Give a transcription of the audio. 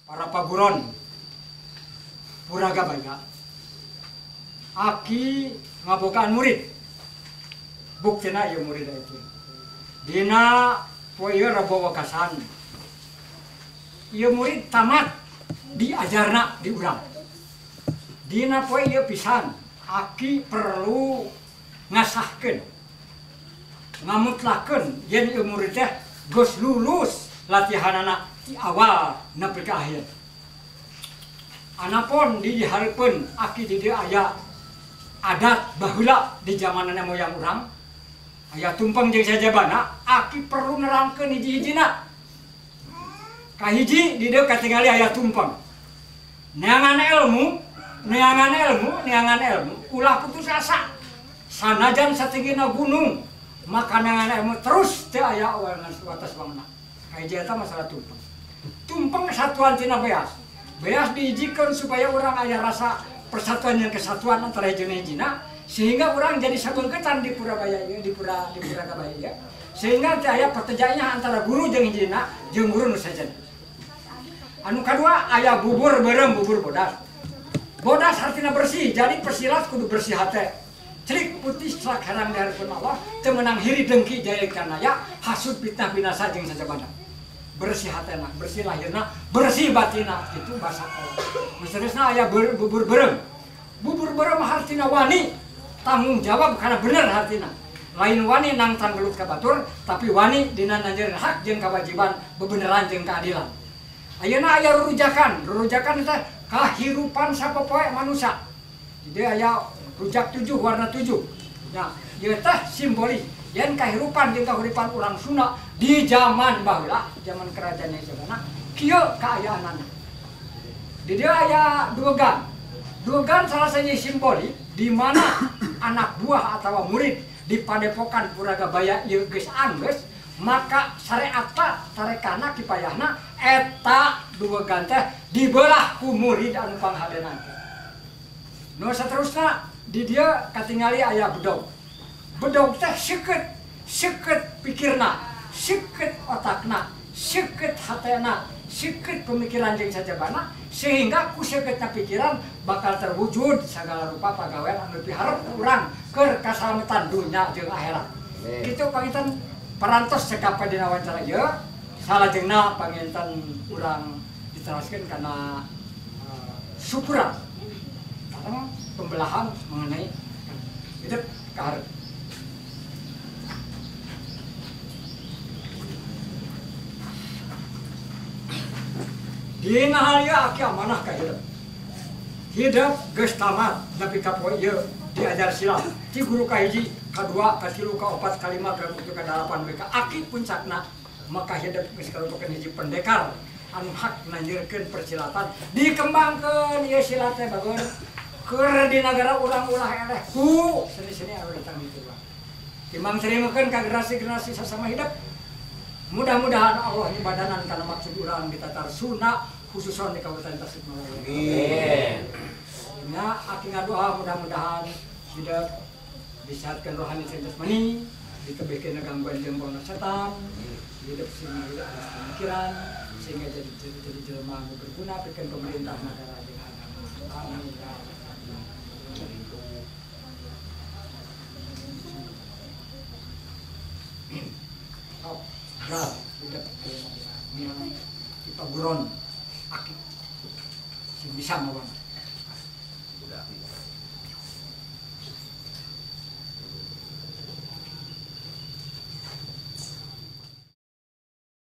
para paguron Puraga Baya aki ngabogaan murid buktina ieu murid itu dina poe Rebo Wekasan ieu murid tamat diajarna di urang dina poe ieu pisan aki perlu ngasahkeun ngamutlakeun yen ieu murid teh geus lulus latihanana di awal nepi ka akhir. Anapun di dihareupeun aki di dieu aya adat baheula di zamanana moyang urang aya tumpeng jeung sajabana aki perlu nerangkeun hiji-hijina. Kahiji di dieu katingali aya tumpeng. Neangan ilmu ulah putus asa. Sanajan satinggina gunung maka neangan ilmu terus teu aya aweuna watas wangna. Kahiji eta masalah tumpeng. Tumpeng kesatuan tina beas. Beas diijikeun supaya orang aya rasa persatuan dan kesatuan antara hiji hijina sehingga orang jadi sabeungkeutan di Purabaya ieu di Puraga Baya sehingga teu aya pertejaannya antara guru jeung hijina jeung guru nu sajen. Anu kadua aya bubur beureum bubur bodas. Bodas artina bersih, jadi persilat kudu bersih hate. Celik putih celak harang di harapan Allah, teu meunang hiri dengki jaya kanaya, hasud fitnah binasa jeung sajabana. Bersih hatena, bersih lahirna, bersih batina, itu bahasa Allah. Misalnya aya bubur beureum. Bubur beureum hartina wani, tanggung jawab karena bener hartina. Lain wani nangtang gelut ka batur, tapi wani dina nanjeun hak jeung kewajiban bebeneran jeung keadilan. Ayeuna aya rurujakan teh kahirupan sapopoe manusia. Jadi aya rujak 7 warna 7. Nah, ieu teh simbolis yen kahirupan jeung kahuripan urang Sunda di zaman baheula, zaman kerajaan Jabana, kieu kaayaanana. Di dieu aya duegan. Duegan salah satu simbolik di mana anak buah atau murid di padepokan Puraga Baya ieu geus anggeus, maka syariatna tarekana kipayahna eta duegan teh dibelah ku murid anu panghadenan. Nu saterusna di dieu katingali aya bedog. Bedog teh seukeut pikirna, seukeut otakna, seukeut hatena, seukeut pemikiran jeung sajabana sehingga ku seukeutna pikiran bakal terwujud sagala rupa pagawean anu piharep urang keur kaslametan dunya jeung akhirat. Kitu panginten parantos cekap dina wawancara ieu salajengna panginten urang diteraskeun kana syukuran karena pembelahan mengenai hidup keharep. Dina hal ieu aki amanah ka hidup. Hidup geus tamat nepi ka poe ieu diajar silat. Ti guru kahiji, kadua, katilu, kaopat, kalima, kapitu, kadalapan mereka aki puncakna maka hidup geus karupakeun hiji pendekar anu hak nanjeurkeun persilatan dikembangkeun ieu silat teh bageun keur di nagara urang ulah eleh ku seni-seni anu datang ditu. Timbang serimekeun ka generasi-generasi sasama hidup. Mudah-mudahan Allah ibadanan kana maksud urang ditatar Sunda khususon di Kabupaten Tasikmalaya. Amin. Nya aki ngadoa mudah-mudahan hidup disehatkeun rohani jeung jasmani, ditebehkeun gangguan jeung bau setan, hidup sehingga ada pemikiran sehingga jadi jelema anu berguna pikeun pemerintah negara jeung agama. Amin. Berat, hidup kita buron aki, si bisa mawon.